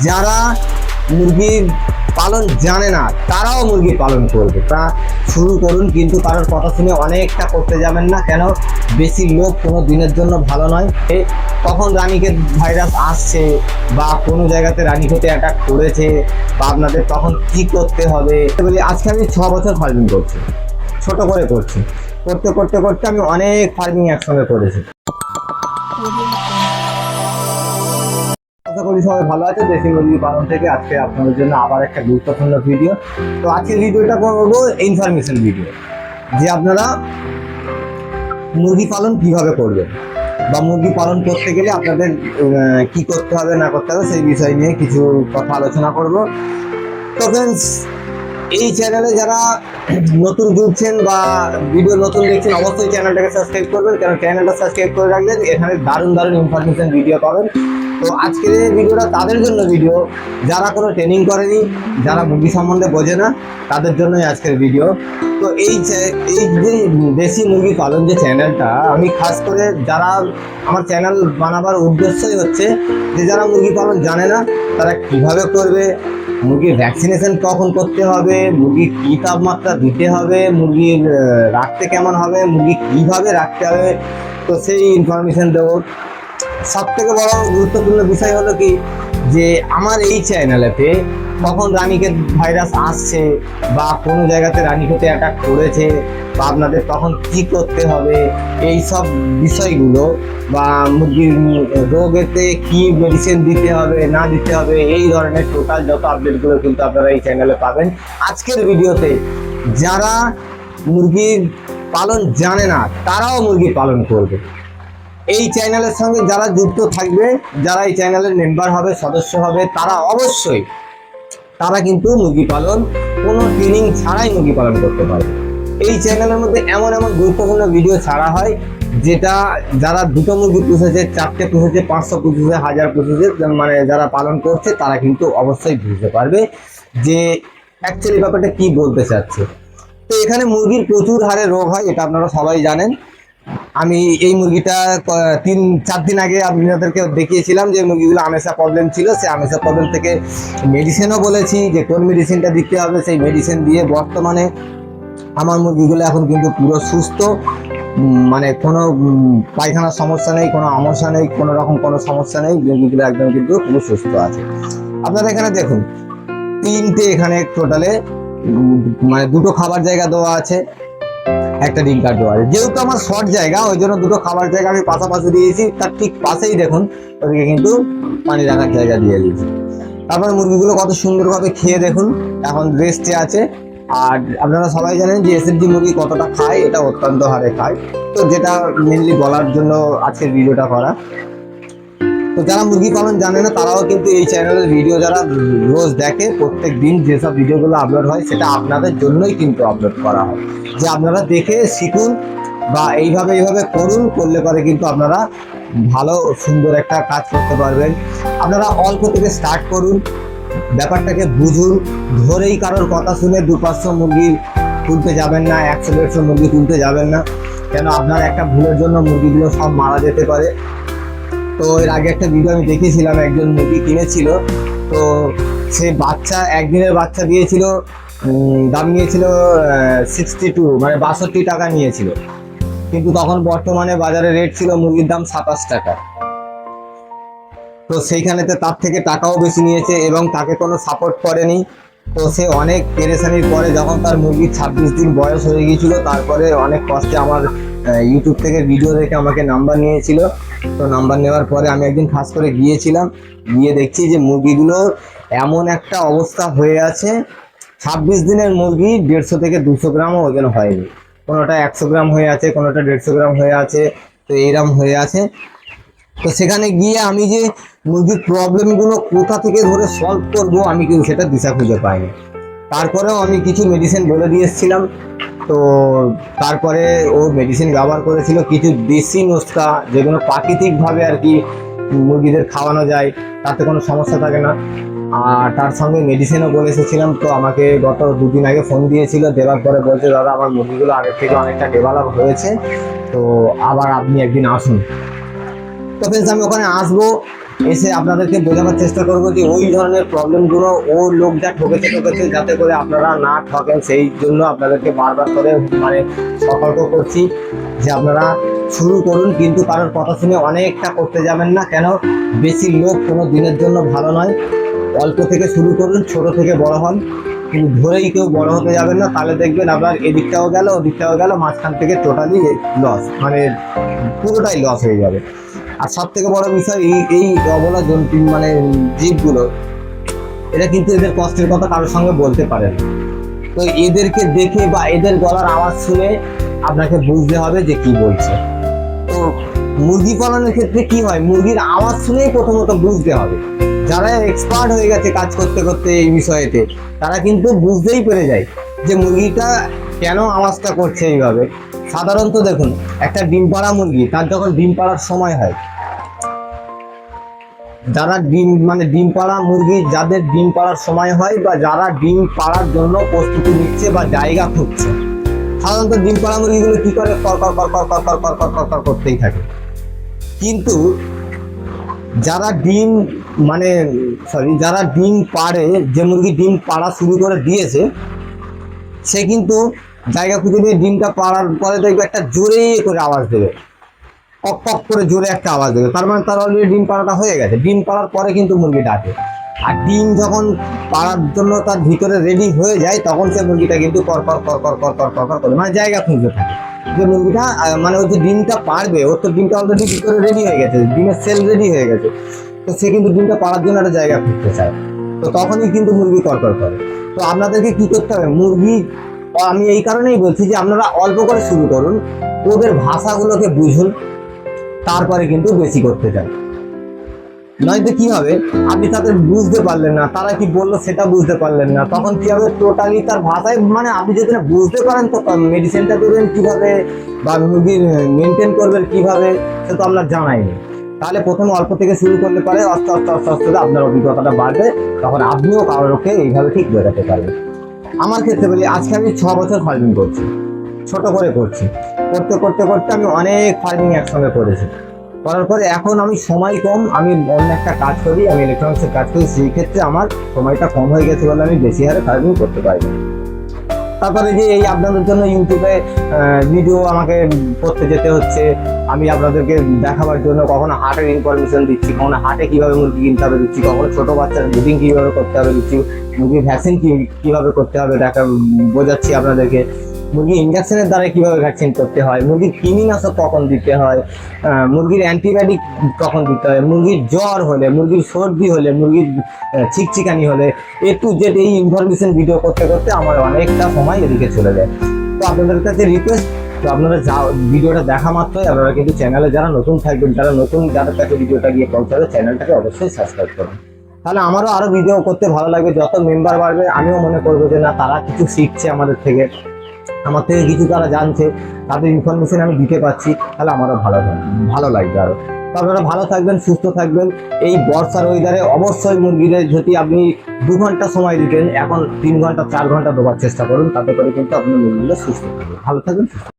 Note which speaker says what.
Speaker 1: যারা মুরগি পালন জানে না তারাও মুরগি পালন করবে, তা শুরু করুন। কিন্তু কারোর কথা শুনে অনেকটা করতে যাবেন না, কেন বেশি লোভ কোনো দিনের জন্য ভালো নয়। কখন রানীক্ষেত ভাইরাস আসছে বা কোনো জায়গাতে রানীক্ষেতে অ্যাটাক করেছে বা আপনাদের তখন কি করতে হবে বলি। আজকে আমি 6 বছর ফার্মিং করছি, ছোট করে করছি, করতে করতে করতে আমি অনেক ফার্মিং একসঙ্গে করেছি। আশা করি সবাই ভালো আছে। দেশি মুরগি পালন থেকে আজকে আপনাদের জন্য আবার একটা গুরুত্বপূর্ণ ভিডিও। তো আজকের ভিডিওটা করবো ইনফরমেশন ভিডিও, যে আপনারা মুরগি পালন কিভাবে করবেন বা মুরগি পালন করতে গেলে আপনাদের কি করতে হবে না করতে হবে সেই বিষয় নিয়ে কিছু কথা আলোচনা করব। তো ফ্রেন্ডস, এই চ্যানেলে যারা নতুন জুড়ছেন বা ভিডিও নতুন দেখছেন অবশ্যই চ্যানেলটাকে সাবস্ক্রাইব করবেন, কারণ চ্যানেলটা সাবস্ক্রাইব করে রাখলে এখানে দারুণ দারুণ ইনফরমেশন ভিডিও পাবেন। তো আজকের এই ভিডিওটা তাদের জন্য ভিডিও যারা কোনো ট্রেনিং করেনি, যারা মুরগি সম্বন্ধে বোঝে না, তাদের জন্যই আজকের ভিডিও। তো এই যে দেশি মুরগি পালন যে চ্যানেলটা, আমি খাস করে যারা আমার চ্যানেল বানাবার উদ্দেশ্যই হচ্ছে যে যারা মুরগি পালন জানে না তারা কিভাবে করবে, মুরগির ভ্যাকসিনেশন কখন করতে হবে, মুরগির কী তাপমাত্রা দিতে হবে, মুরগির রাখতে কেমন হবে, মুরগি কীভাবে রাখতে হবে, তো সেই ইনফরমেশন দেবো। সব থেকে বড় গুরুত্বপূর্ণ বিষয় হলো কি, যে আমার এই চ্যানেলেতে কখন রানীক্ষেত ভাইরাস আসছে বা কোনো জায়গাতে রানীক্ষেতে অ্যাটাক করেছে বা আপনাদের তখন কি করতে হবে, এই সব বিষয়গুলো বা মুরগির রোগেতে কি মেডিসিন দিতে হবে না দিতে হবে, এই ধরনের টোটাল যত আপডেটগুলো কিন্তু আপনারা এই চ্যানেলে পাবেন। আজকের ভিডিওতে যারা মুরগির পালন জানে না তারাও মুরগি পালন করবে। এই চ্যানেলের সঙ্গে যারা যুক্ত থাকবে, যারা এই চ্যানেলের মেম্বার হবে, সদস্য হবে, তারা অবশ্যই তারা কিন্তু মুরগি পালন কোনো ট্রেনিং ছাড়াই মুরগি পালন করতে পারবে। এই চ্যানেলের মধ্যে এমন এমন গুরুত্বপূর্ণ ভিডিও ছাড়া হয় যেটা যারা 2টো মুরগি পুষেছে, 4টে পুষেছে, 500 পুষেছে, 1000 পুষেছে, মানে যারা পালন করছে তারা কিন্তু অবশ্যই বুঝতে পারবে যে অ্যাকচুয়ালি ব্যাপারটা কি বলতে চাচ্ছে। তো এখানে মুরগির প্রচুর হারে রোগ হয়, এটা আপনারা সবাই জানেন। আমি এই মুরগিটা 3-4 দিন আগে আপনাদেরকে দেখিয়েছিলাম যে মুরগিগুলো আমেসা প্রবলেম ছিল, সেই আমেসা প্রবলেম থেকে মেডিসিনও বলেছি যে কোন মেডিসিনটা দিতে হবে। সেই মেডিসিন দিয়ে বর্তমানে আমার মুরগিগুলো এখন কিন্তু পুরো সুস্থ, মানে কোনো পায়খানার সমস্যা নেই, কোনো আমসা নেই, কোনো রকম কোনো সমস্যা নেই, মুরগিগুলো একদম কিন্তু পুরো সুস্থ আছে। আপনারা এখানে দেখুন 3টে এখানে টোটালে মানে 2টো খাবার জায়গা দেওয়া আছে, একটা ডিম কাট দেওয়া আছে। যেহেতু আমার শর্ট জায়গা, ওই জন্য 2টো খাবার জায়গা আমি পাশাপাশি দিয়েছি, তার ঠিক পাশেই দেখুন ওদিকে কিন্তু পানি রাখার জায়গা দিয়ে দিয়েছি। তারপরে মুরগিগুলো কত সুন্দরভাবে খেয়ে দেখুন এখন রেস্টে আছে। আর আপনারা সবাই জানেন যে এসএফজি মুরগি কতটা খায়, এটা অত্যন্ত হারে খায়। তো যেটা মেনলি বলার জন্য আজকের ভিডিওটা করা। তো যারা মুরগি পালন জানে না তারাও কিন্তু এই চ্যানেলের ভিডিও যারা রোজ দেখে, প্রত্যেক দিন যেসব ভিডিওগুলো আপলোড হয় সেটা আপনাদের জন্যই কিন্তু আপলোড করা হয়, যে আপনারা দেখে শিখুন বা এইভাবে করুন, করলে পরে কিন্তু আপনারা ভালো সুন্দর একটা কাজ করতে পারবেন। আপনারা অল্প থেকে স্টার্ট করুন, ব্যাপারটাকে বুঝুন, ধরেই কারোর কথা শুনে 200-500 মুরগি তুলতে যাবেন না, 100-150 মুরগি তুলতে যাবেন না, কেন আপনার একটা ভুলের জন্য মুরগিগুলো সব মারা যেতে পারে। তো এর আগে একটা ভিডিও আমি দেখেছিলাম, একজন মুরগি কিনেছিল, তো সে বাচ্চা একদিনের বাচ্চা দিয়েছিল, দাম নিয়েছিল 62 মানে 62 টাকা নিয়েছিল, কিন্তু তখন বর্তমানে বাজারে রেট ছিল মুরগির দাম 27 টাকা। তো সেইখানেতে তার থেকে টাকাও বেশি নিয়েছে এবং তাকে কোনো সাপোর্ট করেনি। তো সে অনেক পেরেশানির পরে যখন তার মুরগির 26 দিন বয়স হয়ে গিয়েছিল, তারপরে অনেক কষ্টে আমার ইউটিউব থেকে ভিডিও দেখে আমাকে নাম্বার নিয়েছিল। তো নাম্বার নেওয়ার পরে আমি একদিন খাস করে গিয়েছিলাম, গিয়ে দেখছি যে মুরগিগুলোর এমন একটা অবস্থা হয়ে আছে, 26 দিনের মুরগি 150 থেকে 200 গ্রামও ওজন হয়নি, কোনোটা 100 গ্রাম হয়ে আছে, কোনোটা 150 গ্রাম হয়ে আছে, তো এইরকম হয়ে আছে। তো সেখানে গিয়ে আমি যে মুরগির প্রবলেমগুলো কোথা থেকে ধরে সলভ করবো আমি কিন্তু সেটা দিশা খুঁজে পাইনি। তারপরেও আমি কিছু মেডিসিন বলে দিয়ে এসেছিলাম, তো তারপরে ও মেডিসিন ব্যবহার করেছিল কিছু দেশি নুস্খা, যেগুলো প্রাকৃতিকভাবে আর কি মুরগিদের খাওয়ানো যায়, তাতে কোনো সমস্যা থাকে না। আর তার সঙ্গে মেডিসিনও বলে এসেছিলাম। তো আমাকে গত 2 দিন আগে ফোন দিয়েছিল, দেওয়ার পরে বলছে দাদা আমার মুরগিগুলো আগের থেকে অনেকটা ডেভেলপ হয়েছে, তো আবার আপনি একদিন আসুন। তো ফ্রেন্ডস আমি ওখানে আসবো, এসে আপনাদেরকে বোঝানোর চেষ্টা করবো যে ওই ধরনের প্রবলেমগুলো ও লোক যা ঠকেছে যাতে করে আপনারা না ঠকেন, সেই জন্য আপনাদেরকে বারবার করে মানে সতর্ক করছি যে আপনারা শুরু করুন, কিন্তু কারোর কথা শুনে অনেকটা করতে যাবেন না। কেন, বেশি লোক কোনো দিনের জন্য ভালো নয়। অল্প থেকে শুরু করুন, ছোট থেকে বড় হন, কিন্তু ধরেই কেউ বড় হতে যাবেন না, তাহলে দেখবেন আপনার এদিকটাও গেল ওদিকটাও গেল, মাঝখান থেকে টোটালি লস, মানে পুরোটাই লস হয়ে যাবে। আর সব থেকে বড় বিষয় এই অবলা জন্তু মানে জীবগুলো, এরা কিন্তু এদের কষ্টের কথা কারোর সঙ্গে বলতে পারে না। তো এদেরকে দেখে বা এদের গলার আওয়াজ শুনে আপনাকে বুঝতে হবে যে কি বলছে। তো মুরগি পালনের ক্ষেত্রে কি হয়, মুরগির আওয়াজ শুনেই প্রথমত বুঝতে হবে। যারা এক্সপার্ট হয়ে গেছে কাজ করতে করতে এই বিষয়েতে, তারা কিন্তু বুঝতেই পেরে যায় যে মুরগিটা কেন আওয়াজটা করছে এইভাবে। সাধারণত দেখুন, একটা ডিম পাড়া মুরগি, তার যখন ডিম পাড়ার সময় হয়, যারা ডিম পাড়া মুরগি, যাদের ডিম পাড়ার সময় হয় বা যারা ডিম পাড়ার জন্য প্রস্তুতি নিচ্ছে বা জায়গা খুঁজছে, সাধারণত ডিম পাড়া মুরগিগুলো কি করে, কর কর কর কর কর কর কর কর কর কর করতেই থাকে। কিন্তু যারা যারা ডিম পাড়ে, যে মুরগি ডিম পাড়া শুরু করে দিয়েছে, সে কিন্তু জায়গা খুঁজে নিয়ে ডিমটা পাড়ার পরে দেখবে একটা জোরে করে আওয়াজ দেবে, কক কক করে জোরে একটা আওয়াজ দেবে। তার মানে তার অলরেডি ডিম পাড়াটা হয়ে গেছে। ডিম পাড়ার পরে কিন্তু মুরগি ডাকে, আর ডিম যখন পাড়ার জন্য তার ভিতরে রেডি হয়ে যায়, তখন সে মুরগিটা কিন্তু কর কর কর কর কর কর কর কর করে মানে জায়গা খুঁজতে থাকে। যে মুরগিটা মানে ওই যে ডিমটা পাড়বে, ওর তো ডিমটা অলরেডি ভিতরে রেডি হয়ে গেছে, ডিমের সেল রেডি হয়ে গেছে, তো সে কিন্তু ডিমটা পাড়ার জন্য একটা জায়গা খুঁজতে চায়। তো তখনই কিন্তু মুরগি কর কর করে। তো আপনাদেরকে কি করতে হবে, মুরগি, আমি এই কারণেই বলছি যে আপনারা অল্প করে শুরু করুন, ওদের ভাষাগুলোকে বুঝুন, তারপরে কিন্তু বেশি করতে চান। নয়তো কি হবে, আপনি তাদের বুঝতে পারলেন না, তারা কি বললো সেটা বুঝতে পারলেন না, তখন কি হবে, টোটালি তার ভাষায় মানে আপনি যদি না বুঝতে পারেন তো মেডিসিনটা দেবেন কিভাবে বা মুরগির মেনটেন করবেন কিভাবে, সে তো আপনার জানাই নেই। তাহলে প্রথমে অল্প থেকে শুরু করলে পারে আস্তে আস্তে আস্তে আস্তে আপনার অভিজ্ঞতাটা বাড়বে, তখন আপনিও কারোকে এইভাবে ঠিক বোঝাতে পারবেন। আমার ক্ষেত্রে বলি, আজকে আমি 6 বছর ফার্মিং করছি, ছোট করে করছি, করতে করতে করতে আমি অনেক ফার্মিং একসঙ্গে করেছি। করার পরে এখন আমি সময় কম, আমি অন্য একটা কাজ করি, আমি ইলেকট্রনিক্সের কাজ করি, সেই ক্ষেত্রে আমার সময়টা কম হয়ে গেছে বলে আমি বেশি হারে ফার্মিং করতে পারি না। তারপরে যে এই আপনাদের জন্য ইউটিউবে ভিডিও আমাকে করতে যেতে হচ্ছে, আমি আপনাদেরকে দেখাবার জন্য কখনো হাটের ইনফরমেশন দিচ্ছি, কখনো হাটে কীভাবে মুরগি কিনতে হবে দিচ্ছি, কখনো ছোটো বাচ্চার ব্রিডিং কীভাবে করতে হবে দিচ্ছি, মুরগির ভ্যাকসিন কীভাবে করতে হবে বোঝাচ্ছি আপনাদেরকে, মুরগির ইঞ্জেকশনের দ্বারা কীভাবে ভ্যাকসিন করতে হয়, মুরগির কৃমিনাশক কখন দিতে হয়, মুরগির অ্যান্টিবায়োটিক কখন দিতে হয়, মুরগির জ্বর হলে, মুরগির সর্দি হলে, মুরগির চিকচিকানি হলে, টু জেড এই ইনফরমেশন ভিডিও করতে করতে আমার অনেকটা সময় এদিকে চলে যায়। তো আপনাদের কাছে রিকোয়েস্ট, তো আপনারা ভিডিওটা দেখা মাত্রই আপনারা কিন্তু চ্যানেলে যারা নতুন থাকবেন, যাদের কাছে ভিডিওটা গিয়ে পৌঁছাবে, চ্যানেলটাকে অবশ্যই সাবস্ক্রাইব করুন। তাহলে আমারও আরও ভিডিও করতে ভালো লাগবে, যত মেম্বার বাড়বে আমিও মনে করবো যে না, তারা কিছু শিখছে আমার থেকে কিছু তারা জানছে, তাদের ইনফরমেশন আমি দিতে পারছি, তাহলে আমারও ভালো লাগবে আরও। তো আপনারা ভালো থাকবেন, সুস্থ থাকবেন। এই বর্ষার ওয়েদারে অবশ্যই মুরগিদের যদি আপনি 2 ঘন্টা সময় দিতেন, এখন 3 ঘন্টা 4 ঘন্টা দেওয়ার চেষ্টা করুন, তাতে করে কিন্তু আপনার মুরগিগুলো সুস্থ থাকবে। ভালো থাকবেন, সুস্থ।